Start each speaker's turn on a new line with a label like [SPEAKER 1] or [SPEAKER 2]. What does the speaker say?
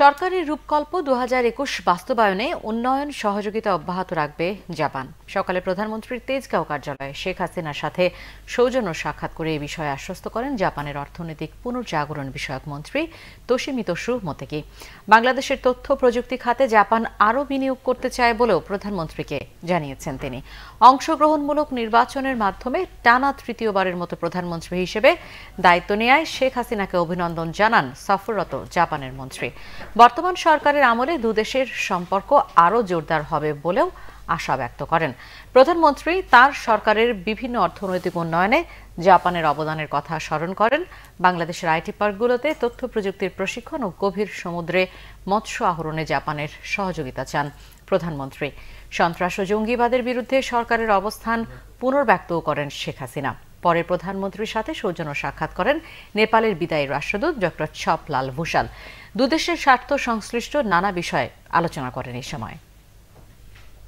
[SPEAKER 1] সরকারি রূপকল্প 2021 বাস্তবায়নে উন্নয়ন সহযোগিতা অব্যাহত রাখবে জাপান। সকালে প্রধানমন্ত্রীর তেজগাঁও কার্যালয়ে শেখ হাসিনার সাথে সৌজন্য সাক্ষাৎ করে এই বিষয়ে আশ্বস্ত করেন জাপানের অর্থনৈতিক পুনর্জাগরণ বিষয়ক মন্ত্রী তোশিমিতসু মোতেগি। বাংলাদেশের তথ্য প্রযুক্তি খাতে জাপান আরও বিনিয়োগ করতে চায় বলেও প্রধানমন্ত্রীকে জানিয়েছেন তিনি। অংশগ্রহণমূলক নির্বাচনের মাধ্যমে টানা তৃতীয়বারের মতো প্রধানমন্ত্রী হিসেবে দায়িত্ব নেয়ায় শেখ হাসিনাকে অভিনন্দন জানান সফররত জাপানের মন্ত্রী। বর্তমান সরকারের আমলে দুদেশের সম্পর্ক আরও জোরদার হবে বলেও আশা ব্যক্ত করেন। প্রধানমন্ত্রী তার সরকারের বিভিন্ন অর্থনৈতিক উন্নয়নে জাপানের অবদানের কথা স্মরণ করেন। বাংলাদেশের আইটি পার্কগুলোতে তথ্য প্রযুক্তির প্রশিক্ষণ ও গভীর সমুদ্রে মৎস্য আহরণে জাপানের সহযোগিতা চান প্রধানমন্ত্রী। সন্ত্রাস ও জঙ্গিবাদের বিরুদ্ধে সরকারের অবস্থান পুনর্ব্যক্তও করেন শেখ হাসিনা। পরে প্রধানমন্ত্রীর সাথে সৌজন্য সাক্ষাৎ করেন নেপালের বিদায়ী রাষ্ট্রদূত ডক্টর ছপলাল ভুসাল। দুদেশের স্বার্থ সংশ্লিষ্ট নানা বিষয়ে আলোচনা করেন এই সময়।